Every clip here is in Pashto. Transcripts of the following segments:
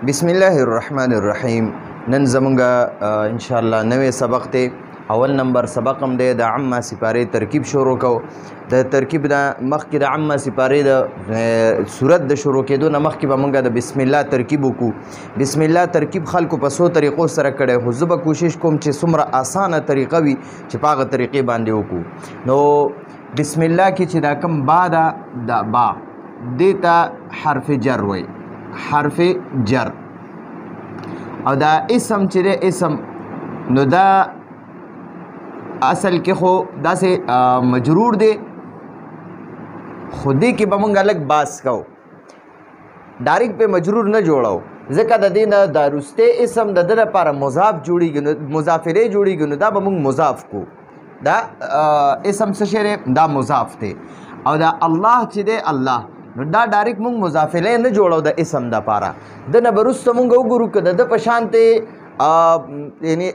بسم الله الرحمن الرحیم. نن زمونږه ان شاء الله نوې سبق ته اول نمبر سبق هم دی. د عامه سپارې ترکیب شروع کو. د ترکیب د مخکې د عامه سپارې د صورت د شروع کېدو نه مخکې به مونږ د بسم الله ترکیب وکړو. بسم الله ترکیب خلکو په څو طریقو سره کړی، خو زه به کوشش کوم چې څومره اسانه طریقه وي چې په هغه طریقې باندې وکړو. نو بسم الله کې چې دا کوم با ده، دا با دې ته حرف جر وایي، حرف جر. او دا اسم چې دی اسم، نو دا اصل کې خو داسې مجرور دی، خو دې کې به مونږ لږ باس کوو، ډایرکټ په مجرور نه جوړو، ځکه د دې نه دا وروستی اسم د ده لپاره مضاف جوړېږي، نو مضاف الیه جوړېږي، نو دا به مونږ مضاف کو. دا اسم څه شی دی؟ دا مضاف دی. او دا الله چې دی الله، نو دا ډایرکټ مونږ مضاف الیه نه جوړو د اسم دپاره. د نه به وروسته مونږ وګورو که د ده په شانتې یعنی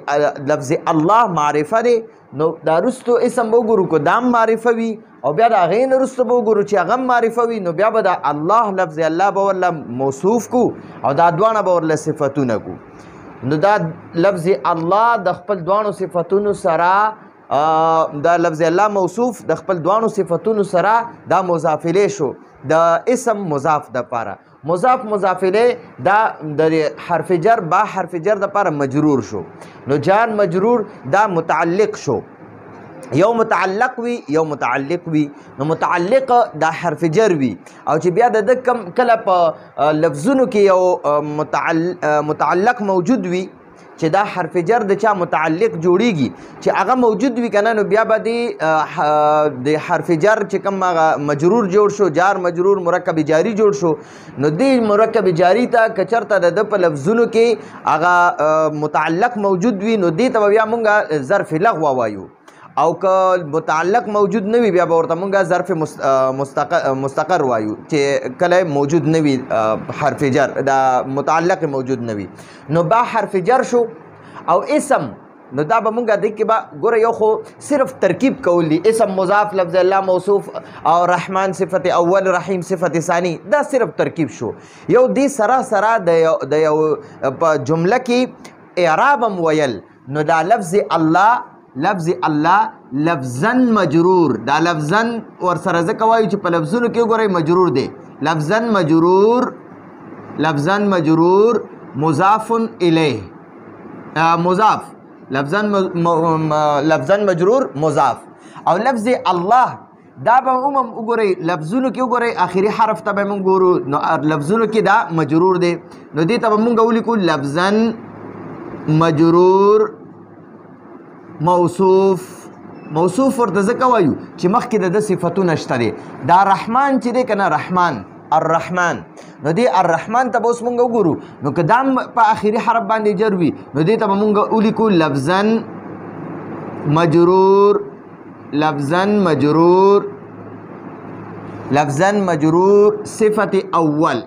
لفظ الله معرفه دی، نو دا وروستو اسم به وګورو که دا هم معرفه وي، او بیا د هغې نه وروسته به وګورو چې هغه هم معرفه وي، نو بیا به د الله لفظ الله به ورله موصوف کو، او دا دواړه به ورله صفتونه کو. نو دا لفظ الله د خپل دواړو صفتونو سره، دا لفظ الله موصوف د خپل دواړو صفتونو سره دا مضاف الیه شو، د اسم مضاف دپاره. مضاف مضاف الیه دا د حرف جر با حرف جر دپاره مجرور شو. نو جار مجرور دا متعلق شو، یو متعلق وي یو متعلق وي. نو متعلق دا حرف جر وي، او چې بیا د ده کله په لفظونو کې یو متعلق موجود وي چې دا حرف جر د چا متعلق جوړیږي، چې هغه موجود وي که نه، نو بیا به د حرف جر چې کوم هغه مجرور جوړ شو، جار مجرور مرکب جاری جوړ شو، نو دې مرکب جاری ته که چېرته د ده په لفظونو کې هغه متعلق موجود وي، نو دې ته به بیا مونږ ظرف لغوه وایو. او که متعلق موجود نه وي، بیا به ورته مونږ ظرف مستقر وایو، چې کله موجود نه وي حرف جر، دا متعلق موجود نه وي. نو با حرف جر شو. او اسم، نو دا به مونږ دې کې به ګوره یو خو صرف ترکیب کول دي، اسم مضاف لفظ الله موصوف، او رحمان صفت اول، رحیم صفت ثانی، دا صرف ترکیب شو. یو دې سره سره د یو په جمله کې اعراب هم ویل. نو دا لفظ الله لفظن مجرور، دا لفظن ورسره ځکه وایو چې په لفظونو کې وګورئ مجرور دی. لفظن مجرور مضاف الیه، مضاف لفظن مجرور مضاف. او لفظ الله دا به عموما وګورئ لفظونو کې وګورئ آخري حرف ته به موږ ګورو، نو لفظونو کې دا مجرور دی، نو دې ته به موږ ولیکو لفظن مجرور موصوف. موصوف ورته ځکه وایو چې مخکې د ده صفتونه شته دی. دا رحمان چې دی که نه، رحمان الرحمن، نو دې الرحمن ته به اوس مونږ وګورو، نو که دا هم په آخري حرف باندې جر وي، نو دې ته به مونږ ولیکو لفظن مجرور صفت اول.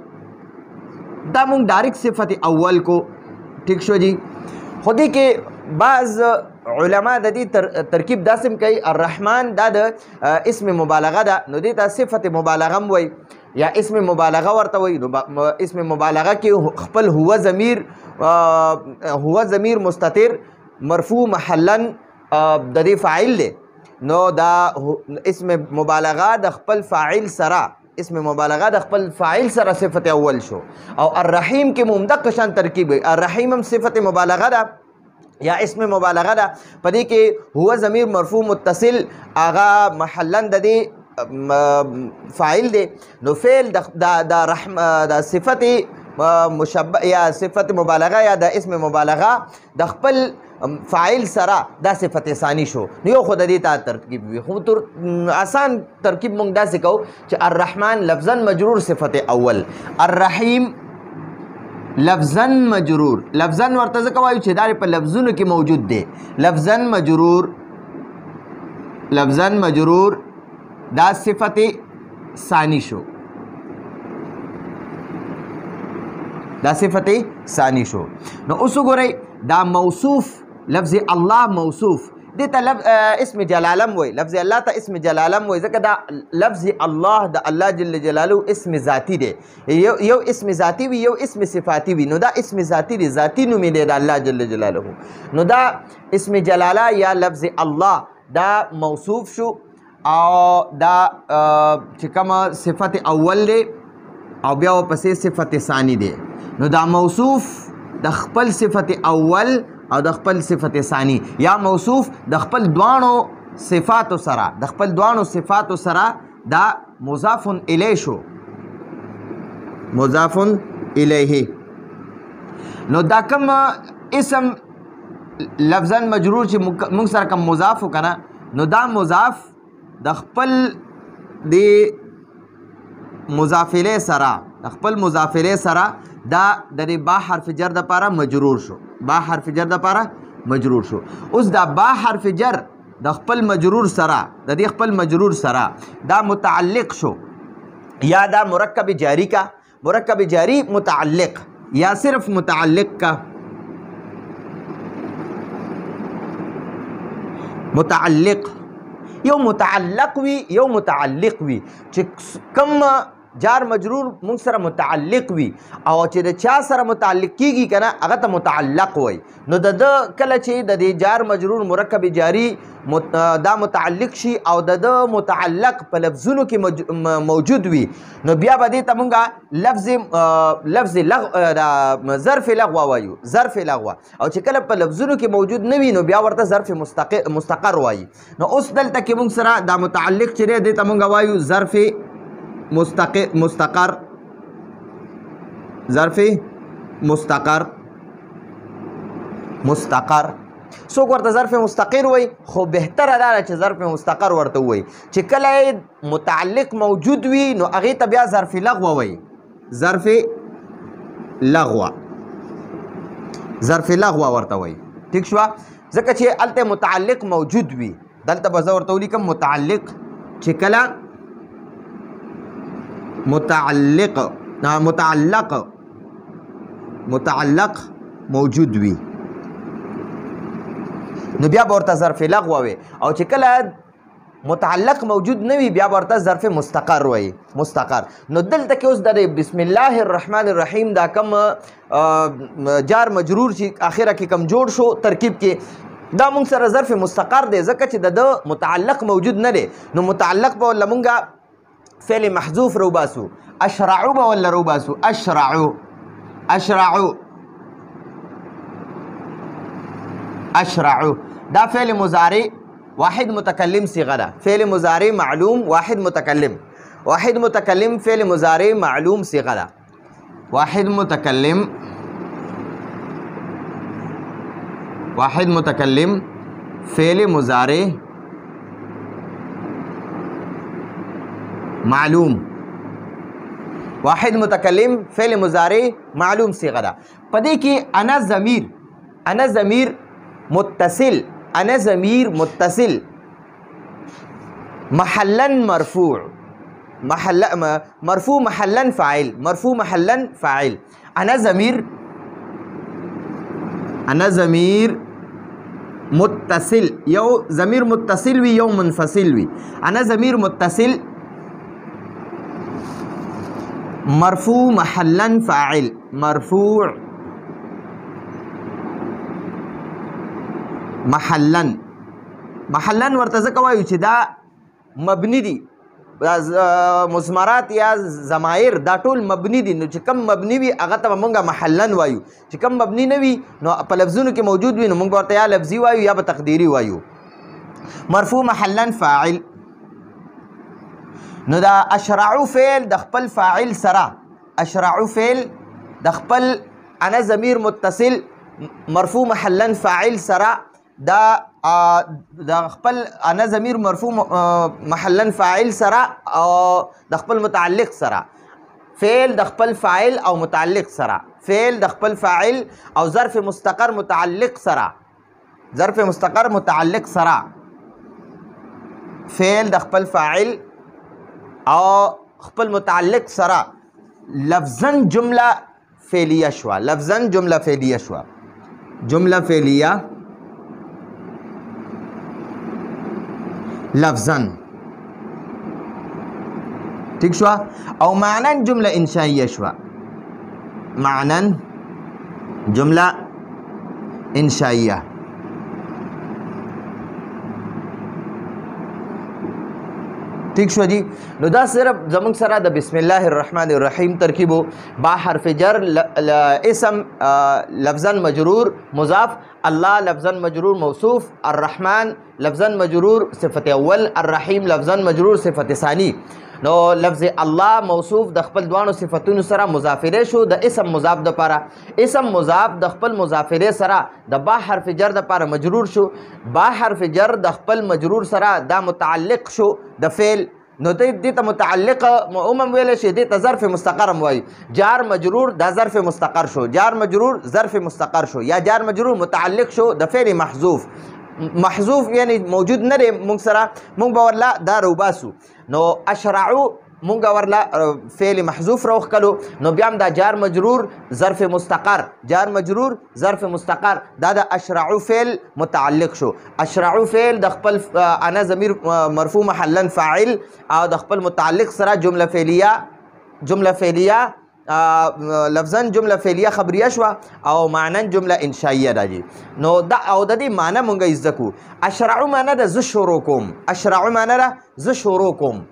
دا مونږ ډایرکټ صفت اول کو. ٹھیک شو جی. خو دې کې بعض علما د دې ترکیب داسې کوي، الرحمن دا د اسم مبالغه ده، نو دې ته صفت مبالغه هم وایي، یا اسم مبالغه ورته وایي. نو اسم مبالغه کې خپل هو ضمیر مستتر مرفوع محلا د دې فاعل دی. نو دا اسم مبالغه د خپل فاعل سره، صفت اول شو. او الرحیم کې ممدق شان ترکیب وي، الرحیم هم صفت مبالغه ده یا اسم مبالغه ده، په دې کې هو ضمیر مرفوع متصل هغه محلا د دې فاعل دی. نو فعل د صفت مشبه یا صفت مبالغه یا د اسم مبالغه د خپل فاعل سره دا صفت ثانی شو. نو یو خو د دې ته ترکیب وي، خو آسان ترکیب مونږ داسې کوو چې الرحمن لفظا مجرور صفت اول، الرحیم لفظن مجرور، لفظن ورته ځکه وایو چې دا په لفظونو کې موجود دی. لفظن مجرور دا صفت ثانی شو، دا صفت ثانی شو. نو اوس وګورئ دا موصوف، لفظ الله موصوف، دې ته اسم جلالم وایي، لفظ الله ته اسم جلالم وایي، ځکه دا لفظ الله د الله جل جلاله اسم ذاتی دی. یو اسم ذاتی وي، یو اسم صفاتی وي. نو دا اسم ذاتی دی، ذاتی نوم دی د الله جل جلاله. نو دا اسم جلاله یا لفظ الله دا موصوف شو، او دا چې کومه صفت اول دی او بیا ورپسې صفت ثانی دی. نو دا موصوف د خپل صفت اول او د خپل صفت ثانی، یا موصوف د خپل دوانو صفاتو سره، د خپل دوانو صفاتو سره دا مضاف الیه شو، مضاف الیه. نو دا کوم اسم لفظا مجرور چې موږ سره کوم مضاف وکنه، نو دا مضاف د خپل د مضاف الیه سره، د خپل مضاف الیه سره دا د با حرف جر د پاره مجرور شو، با حرف جر د پاره مجرور شو. اوس دا با حرف جر د خپل مجرور سره، د دې خپل مجرور سره دا متعلق شو، یا دا مرکب جاری کا، مرکب جاری متعلق یا صرف متعلق کا، متعلق یو متعلق وي یو متعلق وي، چې کوم جار مجرور موږ سره متعلق وي او چې د چا سره متعلق کیږي کنه هغه ته متعلق وای. نو د کله چې د دې جار مجرور مرکب جاری دا متعلق شي او د متعلق په لفظونو کې موجود وي، نو بیا به دې ته مونږه لفظ لغو ظرف لغو وایو، ظرف لغو. او چې کله په لفظونو کې موجود نه وي نو بیا ورته ظرف مستقر وایي. نو اوس دلته کې مونږ سره دا متعلق چې دی دې ته مونږ وایو ظرف مستقر، ظرف مستقر. مستقر څوک ورته ظرف مستقر وای، خو بهتره دا چې ظرف مستقر ورته وای چې کله متعلق موجود وي نو هغې ته بیا ظرف لغو وای، ظرف لغو، ظرف لغو ورته وای. ٹھیک شوه؟ ځکه چې هلته متعلق موجود وي. دلته به زه ورته ولیکم متعلق چې کله متعلق موجود وي نو بیا به ورته ظرف لغو وي، او چې کله متعلق موجود نه وي بیا به ورته ظرف مستقر وي، مستقر. نو دلته کې اوس د بسم الله الرحمن الرحیم دا کم جار مجرور چې اخره کې کم جوړ شو ترکیب کې، دا مونږ سره ظرف مستقر دی ځکه چې د متعلق موجود نه دی. نو متعلق به ولا مونږه فعل محذوف روباسو، اشرعو به ولا روباسو، اشرعو، اشرعو، اشرعو. دا فعل مضارع واحد متکلم صيغه ده، فعل مضارع معلوم واحد متکلم، واحد متکلم فعل مضارع معلوم صيغه ده، واحد متکلم، واحد متکلم فعل مضارع معلوم، واحد متکلم فعل مضارع معلوم صيغه ده. پدې کې انا ضمیر، انا ضمیر متصل، انا ضمیر متصل محلا مرفوع، مرفوع محلا فاعل، مرفوع محلا فاعل. انا ضمیر، انا ضمیر متصل، یو ضمیر متصل وي یو منفصل وي. انا ضمیر متصل مرفوع محلا فاعل، مرفوع محلا، محلا ورته ځکه وایو چې دا مبني دي، مضمرات یا ضمایر دا ټول مبني دي. نو چې کم مبني وي هغه ته به مونږه محلا وایو، چې کم مبني نه وي نو په لفظونو کې موجود وي نو مونږ ورته یا لفظي وایو یا به تقدیري وایو. مرفوع محلا فاعل. نو دا اشرعو فعل د خپل فاعل سره، اشرعو فعل د خپل انا ضمیر متصل مرفوع محلا فاعل سره، دا د خپل انا ضمیر مرفوع محلا فاعل سره او د خپل متعلق سره، فعل د خپل فاعل او متعلق سره، فعل د خپل فاعل او ظرف مستقر متعلق سره، ظرف مستقر متعلق سره، فعل د خپل فاعل او خپل متعلق سره لفظاً جمله فعلیه شوه، لفظاً جمله فعلیه شوه، جمله فعلیه لفظن ٹھیک شوا او معنن جمله انشائیه شوا معنن جمله انشائیه ٹھیک شو جی نو دا صرف زمونږ سره د بسم الله الرحمن الرحیم ترکیبو با حرف جر اسم لفظا مجرور مضاف الله لفظا مجرور موصوف الرحمن لفظا مجرور صفت اول الرحیم لفظا مجرور صفت ثانی نو لفظ الله موصوف د خپل دوانو صفتونو سره مضافره شو د اسم مضاف د پاره اسم مضاف د خپل مضافره سره د با حرف جر د پاره مجرور شو با حرف جر د خپل مجرور سره دا متعلق شو د فعل نو دې ته متعلق عموم ویل شي دې ته ظرف مستقر وای جار مجرور دا ظرف مستقر شو جار مجرور ظرف مستقر شو یا جار مجرور متعلق شو د فعل محذوف محذوف یعنی موجود نه دی مونږ سره مونږ به ورله دا روباسو نو اشرعو مونږ ورله فعل محذوف راوښکلو نو بیا هم دا جار مجرور ظرف مستقر جار مجرور ظرف مستقر دا د اشرعو فعل متعلق شو اشرعو فعل د خپل انا ضمیر مرفوع محلا فاعل او د خپل متعلق سره جمله فعلیه لفظا جمله فعلیه خبریه شوه او معنن جمله انشائیه راځي نو دا او د دې معنی مونږ زده کو اشرعو معنی ده زه شروع کوم اشرعو معنی ده زه شروع کوم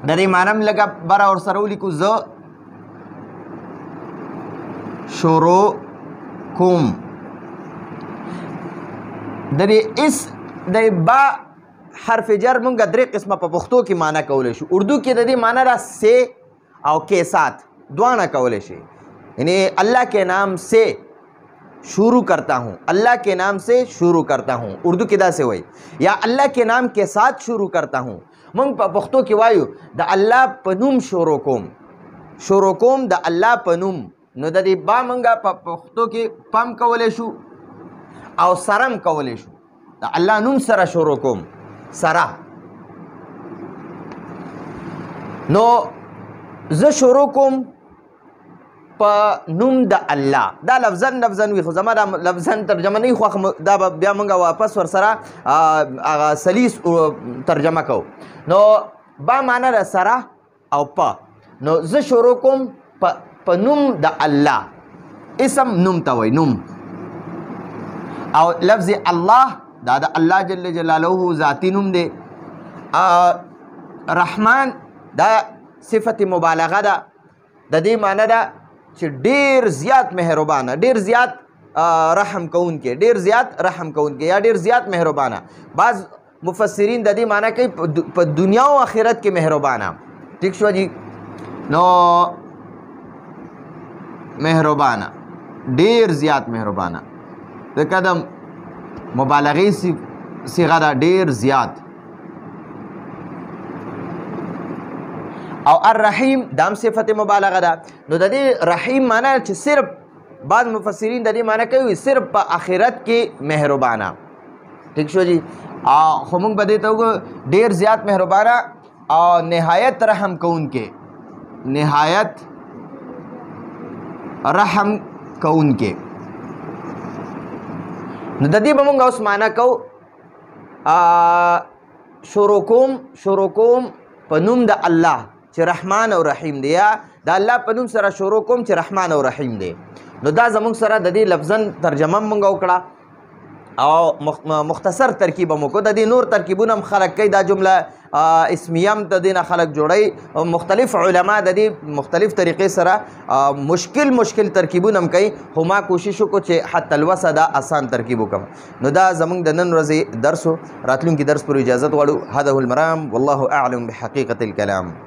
د دې معنی هم لږه بره ورسره ولیکو زه شروع کوم د دې د با حرف جر مونږ درې قسمه په پښتو کې معنی کولی شو اردو کې د دې معنی ده سے او کے ساتھ دوانا کولے شے یعنی اللہ کے نام سے شروع کرتا ہوں اللہ کے نام سے شروع کرتا ہوں اردو کی دا سے ہوئی یا اللہ کے نام کے ساتھ شروع کرتا ہوں منگ پا پختو کی وایو دا اللہ پنوم شروع کوم دا اللہ پنوم نو دا دی با منگا پا پختو کی پام کولے شو او سرم کولے شو دا اللہ نوم سرا شروع کوم سرا نو ز شروع کوم په نوم د الله دا لفظا وي خو زما دا لفظا ترجمه نه خو دا بیا موږ واپس ورسره سلیس ترجمه کوو نو با معنی د سره او په نو زه شروع کوم په نوم د الله اسم نوم ته وایي نوم او لفظ الله دا د الله جل جلاله ذاتی نوم دی رحمان دا صفت مبالغه ده د دې معنی ده چې ډیر زیات مهربانه ډیر زیات رحم کوونکی ډیر زیات رحم کوونکی یا ډیر زیات مهربانه بعض مفسرین د دې معنی کوي په دنیا او آخرت کې مهربانه ٹھیک شو جی نو مهربانه ډیر زیات مهربانه د قدم مبالغه صيغه ده ډیر زیات او الرحیم دام صفت مبالغه ده نو د دې رحیم معنی چې صرف بعض مفسرین د دې معنی کوي صرف په آخرت کې مهربانه ٹھیک شو جی خو موږ به دې ته وګورو ډیر زیات مهربانه او نهایت رحم کوونکې نهایت رحم کوونکې نو د دې به موږ اوس معنی کوو شروع کوم په نوم د الله چې رحمان او رحیم دی یا د الله په نوم سره شروع کوم چې رحمان او رحیم دی نو دا زموږ سره د دې لفظا ترجمه موږ وکړه او مختصر ترکیب مو کو د دې نور ترکیبونه هم خلق کوي دا جمله اسمیه هم د دې نه خلق جوړوي مختلف علما د دې مختلف طریقې سره مشکل ترکیبونه هم کوي خو ما کوشش وکړو چې حتی الوسه دا آسان ترکیب وکړم نو دا زموږ د نن ورځې درس راتلونکي درس پر اجازت غواړو هذا هو المرام والله اعلم بحقیقة الكلام